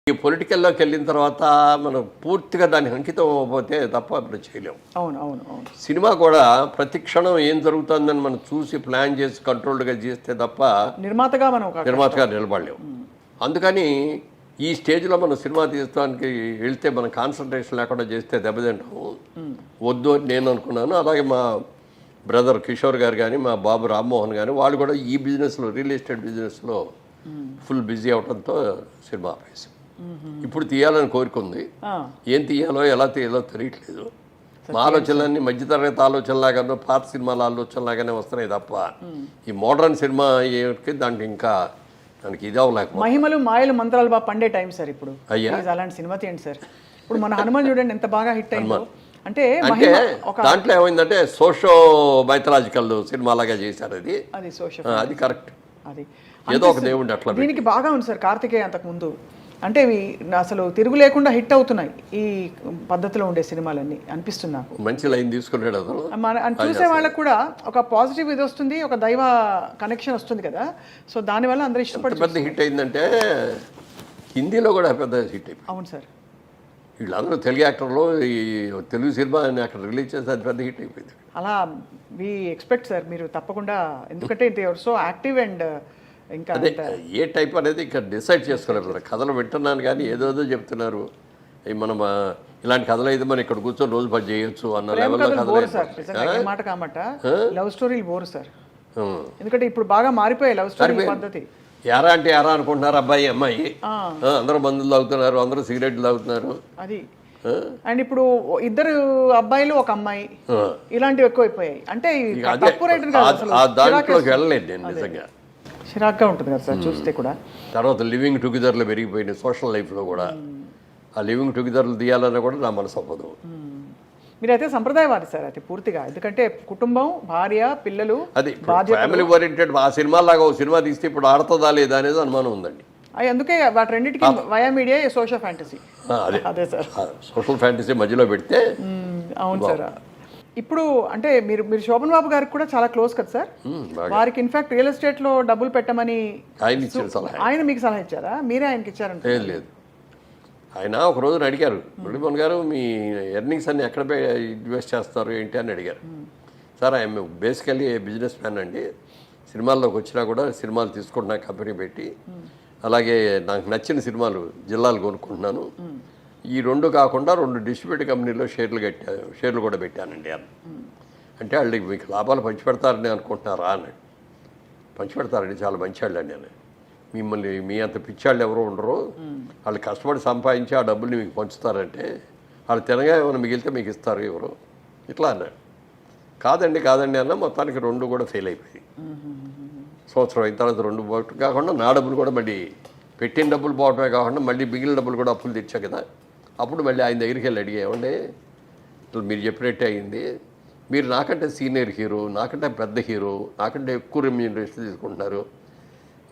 ఈ పొలిటికల్లోకి వెళ్ళిన తర్వాత మనం పూర్తిగా దానికి అంకితం అవ్వకపోతే తప్ప మనం చేయలేము. అవును అవును అవును. సినిమా కూడా ప్రతి క్షణం ఏం జరుగుతుందని మనం చూసి ప్లాన్ చేసి కంట్రోల్డ్గా చేస్తే తప్ప నిర్మాతగా నిలబడలేము. అందుకని ఈ స్టేజ్లో మనం సినిమా తీయడానికి వెళ్తే మనం కాన్సన్ట్రేషన్ లేకుండా చేస్తే దెబ్బతింటాము. వద్దు అని నేను అనుకున్నాను. అలాగే మా బ్రదర్ కిషోర్ గారు కానీ మా బాబు రామ్మోహన్ కానీ వాళ్ళు కూడా ఈ బిజినెస్లో రియల్ ఎస్టేట్ బిజినెస్లో ఫుల్ బిజీ అవడంతో సినిమా ఆపేసాం. ఇప్పుడు తీయాలని కోరుకుంది. ఏం తీయాలో ఎలా తీయాలో తెలియట్లేదు. మా ఆలోచనలన్నీ మధ్యతరగతి ఆలోచనలాగానో పాత సినిమాల ఆలోచనలాగానే వస్తున్నాయి తప్ప ఈ మోడర్న్ సినిమా దానికి ఇంకా దానికి ఇది అవ్వలేక మహిమలు మాయలు మంత్రాలు బాగా పండే టైం సార్ ఇప్పుడు. అయ్యా అలాంటి సినిమా తీయండి సార్. ఇప్పుడు మన హనుమాన్ చూడండి ఎంత బాగా హిట్ అయిందో. అంటే దాంట్లో ఏమైందంటే సోషో మైథలాజికల్ సినిమా లాగా చేశారు. అది కరెక్ట్. అది ఏదో ఒక దేవుడు అట్లా దీనికి బాగా ఉంది సార్. కార్తికేయ అంతకు ముందు అంటే ఇవి అసలు తిరుగు లేకుండా హిట్ అవుతున్నాయి ఈ పద్ధతిలో ఉండే సినిమాలన్నీ అనిపిస్తుంది నాకు. మంచి లైన్ తీసుకున్నాడు చూసే వాళ్ళకు కూడా ఒక పాజిటివ్ ఇది వస్తుంది, ఒక దైవ కనెక్షన్ వస్తుంది కదా. సో దానివల్ల అందరూ ఇష్టపడి పెద్ద హిట్ అయిందంటే హిందీలో కూడా పెద్ద హిట్ అయిపోయింది. అవును సార్. వీళ్ళందరూ తెలుగు యాక్టర్లు ఈ తెలుగు సినిమా అక్కడ రిలీజ్ చేస్తే అది పెద్ద హిట్ అయిపోయింది. అలా వి ఎక్స్పెక్ట్ సార్ మీరు తప్పకుండా. ఎందుకంటే యువర్ సో యాక్టివ్ అండ్ ఇంకా అదే ఏ టైప్ అనేది ఇక్కడ డిసైడ్ చేసుకోలేదు. కథలు వింటున్నాను కానీ ఏదోదో చెప్తున్నారు. మనం ఇలాంటి కథలు అయితే మనం ఇక్కడ కూర్చొని రోజు పని చేయొచ్చు అన్న లెవెల్లో కథలు మాట కామట లవ్ స్టోరీలు బోరు సార్. ఎందుకంటే ఇప్పుడు బాగా మారిపోయాయి లవ్ స్టోరీ పద్ధతి. ఎరా అంటే ఎరా అనుకుంటున్నారు అబ్బాయి అమ్మాయి, అందరూ మందులు తాగుతున్నారు, అందరూ సిగరెట్లు తాగుతున్నారు. అది అండ్ ఇప్పుడు ఇద్దరు అబ్బాయిలు ఒక అమ్మాయి ఇలాంటివి ఎక్కువైపోయాయి. అంటే దాంట్లోకి వెళ్ళలేదు నేను నిజంగా. చిరాగ్గా ఉంటుంది కదా సార్ చూస్తే కూడా. తర్వాత లివింగ్ టుగెదర్లో పెరిగిపోయింది సోషల్ లైఫ్లో కూడా. ఆ లివింగ్ టుగెదర్లు తీయాలన్నా కూడా నా మనసు అవ్వదు. మీరైతే సంప్రదాయవాది సార్ అయితే పూర్తిగా. ఎందుకంటే కుటుంబం, భార్య, పిల్లలు, అది ఫ్యామిలీ ఓరియంటెడ్. ఆ సినిమా లాగా ఒక సినిమా తీస్తే ఇప్పుడు ఆడుతుందా లేదా అనేది అనుమానం ఉందండి. అందుకే వాటి రెండింటికి వయా మీడియా సోషల్ ఫ్యాంటసీ. అదే సార్ సోషల్ ఫ్యాంటసీ మధ్యలో పెడితే. అవును సార్. ఇప్పుడు అంటే మీరు శోభన్ బాబు గారికి కూడా చాలా క్లోజ్ కదా సార్. వారికి ఇన్ఫాక్ట్ రియల్ ఎస్టేట్ లో డబ్బులు పెట్టమని ఆయన మీకు సలహా ఇచ్చారా, మీరే ఆయనకి ఇచ్చారంటే? లేదు, ఆయన ఒక రోజున అడిగారు, మురళీమోహన్ గారు మీ ఎర్నింగ్స్ అన్ని ఎక్కడ ఇన్వెస్ట్ చేస్తారు ఏంటి అని అడిగారు. Sir I'm basically business man అండి. సినిమాల్లోకి వచ్చినా కూడా సినిమాలు తీసుకుంటున్నా కంపెనీ పెట్టి, అలాగే నాకు నచ్చిన సినిమాలు జిల్లాలు కొనుక్కుంటున్నాను. ఈ రెండు కాకుండా 2 డిస్ట్రిబ్యూటర్ కంపెనీలో షేర్లు కూడా పెట్టానండి అని. అంటే వాళ్ళకి మీకు లాభాలు పంచిపెడతారని అనుకుంటున్నారా అన్నాడు. పంచిపెడతారండి, చాలా మంచి వాళ్ళు అండి అని. మిమ్మల్ని మీ అంత పిచ్చాళ్ళు ఎవరో ఉండరు, వాళ్ళు కష్టపడి సంపాదించి ఆ డబ్బుల్ని మీకు పంచుతారంటే వాళ్ళు తినగా ఏమైనా మిగిలితే మీకు ఇస్తారు ఎవరు ఇట్లా అన్నాడు. కాదండి అన్న. మొత్తానికి 2 కూడా ఫెయిల్ అయిపోయాయి. సంవత్సరం అయిన తర్వాత 2 పోవటం కాకుండా నా డబ్బులు కూడా మళ్ళీ పెట్టిన డబ్బులు పోవటమే కాకుండా మళ్ళీ మిగిలిన డబ్బులు కూడా అప్పులు తెచ్చా కదా. అప్పుడు మళ్ళీ ఆయన దగ్గరికి వెళ్ళి అడిగామండి, ఇట్లా మీరు చెప్పినట్టే అయింది, మీరు నాకంటే సీనియర్ హీరో, నాకంటే పెద్ద హీరో, నాకంటే ఎక్కువ రెమ్యూనరేషన్ తీసుకుంటున్నారు,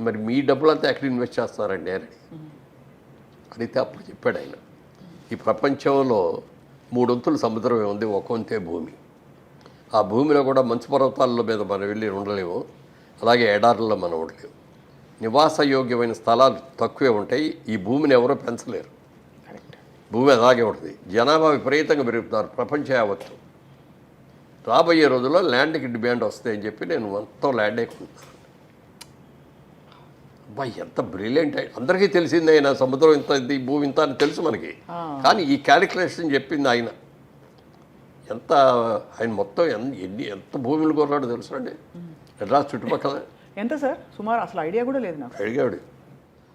మరి మీ డబ్బులంతా ఎక్కడ ఇన్వెస్ట్ చేస్తారండి అని అడిగితే అప్పుడు చెప్పాడు ఆయన, ఈ ప్రపంచంలో 3 వంతులు సముద్రమే ఉంది, 1 వంతే భూమి. ఆ భూమిలో కూడా మంచు పర్వతాల మీద మనం వెళ్ళి ఉండలేము, అలాగే ఎడారుల్లో మనం ఉండలేము. నివాసయోగ్యమైన స్థలాలు తక్కువే ఉంటాయి. ఈ భూమిని ఎవరో పెంచలేరు, భూమి అలాగే ఉంటుంది. జనాభా విపరీతంగా పెరుగుతున్నారు ప్రపంచం యావత్తు. రాబోయే రోజుల్లో ల్యాండ్కి డిమాండ్ వస్తాయని చెప్పి నేను మొత్తం ల్యాండే కొంటున్నాను. అబ్బాయి ఎంత బ్రిలియంట్! అందరికీ తెలిసింది ఆయన సముద్రం ఇంత, ఈ భూమి ఇంత అని తెలుసు మనకి. కానీ ఈ క్యాలిక్యులేషన్ చెప్పింది ఆయన. ఆయన మొత్తం ఎంత భూములు కొన్నాడో తెలుసు అండి మెడ్రాస్ చుట్టుపక్కల. ఎంత సార్ సుమారు? అసలు ఐడియా కూడా లేదు నాకు. అడిగాడు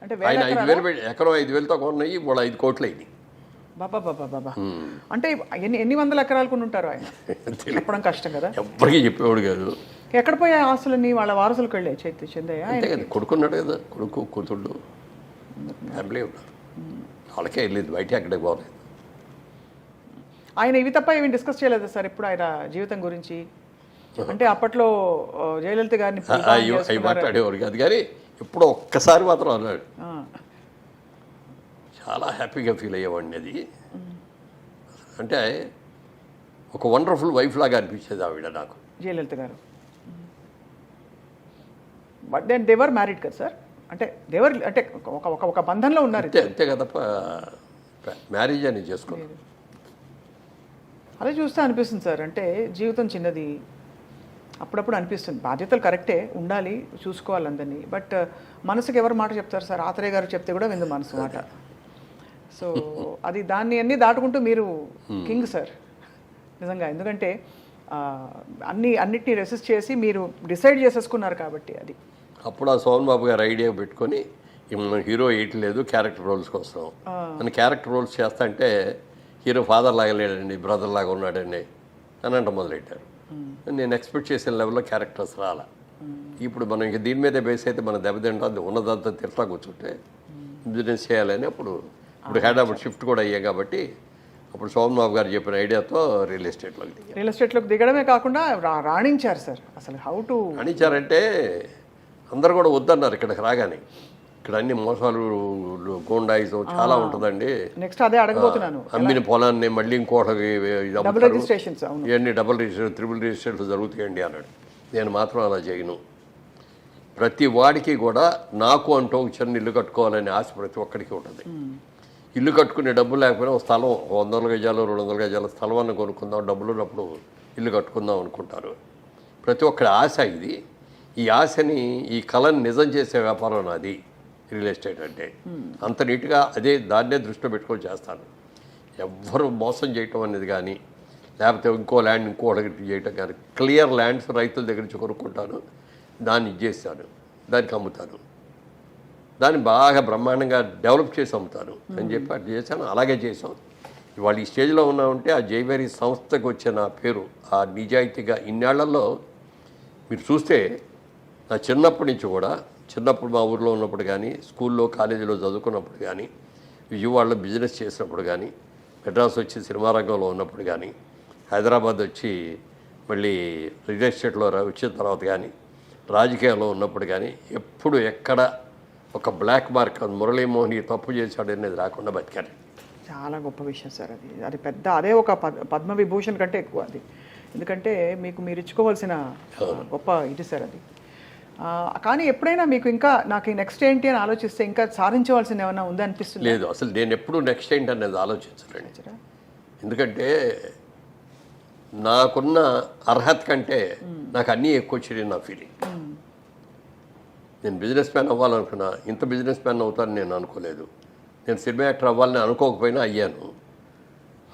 అంటే ఆయన 5,000 ఎకరం 5,000తో కొన్నాయి, ఇప్పుడు 5 కోట్లు అయింది. బాబా అంటే ఎన్ని వందల ఎకరాలు కొని ఉంటారు ఆయన? చెప్పడం కష్టం కదా. ఎవ్వరికి చెప్పేవాడు కాదు. ఎక్కడ పోయే ఆస్తులన్నీ వాళ్ళ వారసులకు వెళ్ళాయి చెందయ్య. అంతే కదా, కొడుకున్నాడు కదా, కొడుకు కూతుళ్ళు ఫ్యామిలీ ఉన్నారు, వాళ్ళకే వెళ్ళేది, బయట ఎక్కడికి పోలేదు. ఆయన ఇవి తప్ప ఏమి డిస్కస్ చేయలేదు సార్ ఇప్పుడు ఆయన జీవితం గురించి? అంటే అప్పట్లో జయలలిత గారిని మాట్లాడేవారు కాదు, కానీ ఎప్పుడో ఒక్కసారి మాత్రం అన్నాడు. చాలా హ్యాపీగా ఫీల్ అయ్యేవాడిని. అది అంటే ఒక వండర్ఫుల్ వైఫ్ లాగా అనిపించేది ఆవిడ నాకు, Jayalalithaa garu. But then they were married కదా సార్? అంటే దేవర్ అంటే ఒక బంధంలో ఉన్నారు. అంతే అంతే కదా, మ్యారేజ్ అని చేసుకున్నాను. అదే చూస్తే అనిపిస్తుంది సార్, అంటే జీవితం చిన్నది, అప్పుడప్పుడు అనిపిస్తుంది బాధ్యతలు కరెక్టే ఉండాలి, చూసుకోవాలి అందరినీ, బట్ మనసుకి ఎవరు మాట చెప్తారు సార్? ఆత్రేయ గారు చెప్తే కూడా విందు మనసు మాట. సో అది దాన్ని అన్నీ దాటుకుంటూ మీరు కింగ్ సార్ నిజంగా. ఎందుకంటే అన్నిటినీ రెసిస్ట్ చేసి మీరు డిసైడ్ చేసేసుకున్నారు కాబట్టి అది. అప్పుడు ఆ సోమన్ బాబు గారు ఐడియా పెట్టుకొని మనం హీరో వేయట్లేదు, క్యారెక్టర్ రోల్స్కి వస్తాం అని క్యారెక్టర్ రోల్స్ చేస్తా అంటే హీరో ఫాదర్ లాగా లేడండి, బ్రదర్ లాగా ఉన్నాడండి అని అంట మొదలెట్టారు. నేను ఎక్స్పెక్ట్ చేసిన లెవెల్లో క్యారెక్టర్స్ రాలా. ఇప్పుడు మనం ఇంక దీని మీదే బేస్ అయితే మనం దెబ్బతింటాం, ఉన్నదంతా తిట్లా కూర్చుంటే బిజినెస్ చేయాలని ఇప్పుడు హైదరాబాద్ షిఫ్ట్ కూడా అయ్యాయి కాబట్టి అప్పుడు సోమన్ బాబు గారు చెప్పిన ఐడియాతో రియల్ ఎస్టేట్లోకి దిగడమే కాకుండా రాణించారు సార్. అసలు హౌ టు రాణించారంటే అందరు కూడా వద్దన్నారు ఇక్కడికి రాగానే. ఇక్కడ అన్ని మోసాలు, గోండాయిజం చాలా ఉంటుందండి. నెక్స్ట్ అదే అడగబోతున్నాను. అమ్మిన పొలాన్ని మళ్ళీ ఇంకోటి రిజిస్ట్రేషన్స్ ఇవన్నీ డబుల్ రిజిస్ట్రేషన్, త్రిబుల్ రిజిస్ట్రేషన్లు జరుగుతాయండి అన్నాడు. నేను మాత్రం అలా చేయను. ప్రతి వాడికి కూడా నాకు అంటూ ఒక చిన్న ఇల్లు కట్టుకోవాలనే ఆశ ప్రతి ఒక్కడికి ఉంటుంది. ఇల్లు కట్టుకునే డబ్బు లేకపోయినా ఒక స్థలం 100 గజాలు 200 గజాల స్థలమాన్ని కొనుక్కుందాం, డబ్బులు ఉన్నప్పుడు ఇల్లు కట్టుకుందాం అనుకుంటారు. ప్రతి ఒక్కరి ఆశ ఇది. ఈ ఆశని, ఈ కళని నిజం చేసే వ్యాపారం నాది రియల్ ఎస్టేట్ అంటే. అంత నీట్గా దాన్నే దృష్టిలో పెట్టుకొని చేస్తాను. ఎవ్వరు మోసం చేయటం అనేది కానీ, లేకపోతే ఇంకో ల్యాండ్ ఇంకోటి చేయటం కానీ, క్లియర్ ల్యాండ్స్ రైతుల దగ్గర నుంచి కొనుక్కుంటాను, దాన్ని ఇచ్చేస్తాను, దానికి అమ్ముతాను, దాన్ని బాగా బ్రహ్మాండంగా డెవలప్ చేసి అమ్ముతాను అని చెప్పి అట్లా చేశాను. అలాగే చేసాం. ఇవాళ ఈ స్టేజ్లో ఉన్నామంటే ఆ జైవేరీ సంస్థకు వచ్చిన పేరు, ఆ నిజాయితీగా ఇన్నేళ్లలో మీరు చూస్తే నా చిన్నప్పటి నుంచి కూడా, చిన్నప్పుడు మా ఊర్లో ఉన్నప్పుడు కానీ, స్కూల్లో కాలేజీలో చదువుకున్నప్పుడు కానీ, విజయవాడలో బిజినెస్ చేసినప్పుడు కానీ, మెడ్రాస్ వచ్చి సినిమా రంగంలో ఉన్నప్పుడు కానీ, హైదరాబాద్ వచ్చి మళ్ళీ రియల్ ఎస్టేట్లో వచ్చిన తర్వాత కానీ, రాజకీయాల్లో ఉన్నప్పుడు కానీ, ఎప్పుడు ఎక్కడ ఒక బ్లాక్ మార్క్ మురళీమోహన్ తప్పు చేశాడు అనేది రాకుండా బతికారు. చాలా గొప్ప విషయం సార్ అది. అది పెద్ద, అదే ఒక పద్మవిభూషణ్ కంటే ఎక్కువ అది. ఎందుకంటే మీరు ఇచ్చుకోవాల్సిన గొప్ప ఇది సార్ అది. కానీ ఎప్పుడైనా మీకు ఇంకా నాకు నెక్స్ట్ ఏంటి అని ఆలోచిస్తే ఇంకా సాధించవలసింది ఏమైనా ఉందా అనిపిస్తుంది? లేదు, అసలు నేను ఎప్పుడు నెక్స్ట్ ఏంటి అనేది ఆలోచించలేండి. ఎందుకంటే నాకున్న అర్హత కంటే నాకు అన్నీ ఎక్కువ వచ్చినాయి నా ఫీలింగ్. నేను బిజినెస్ మ్యాన్ అవ్వాలనుకున్నా, ఇంత బిజినెస్ మ్యాన్ అవుతాను నేను అనుకోలేదు. నేను సినిమా యాక్టర్ అవ్వాలని అనుకోకపోయినా అయ్యాను.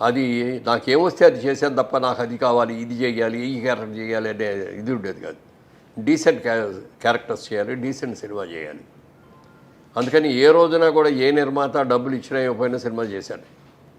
అది నాకేమొస్తే అది చేశాను తప్ప నాకు అది కావాలి, ఇది చేయాలి, ఈ క్యారెక్టర్ చేయాలి అనే ఇది ఉండేది కాదు. డీసెంట్ క్యారెక్టర్స్ చేయాలి, డీసెంట్ సినిమా చేయాలి. అందుకని ఏ రోజున కూడా ఏ నిర్మాత డబ్బులు ఇచ్చినా ఇవ్వకపోయినా సినిమా చేశాను.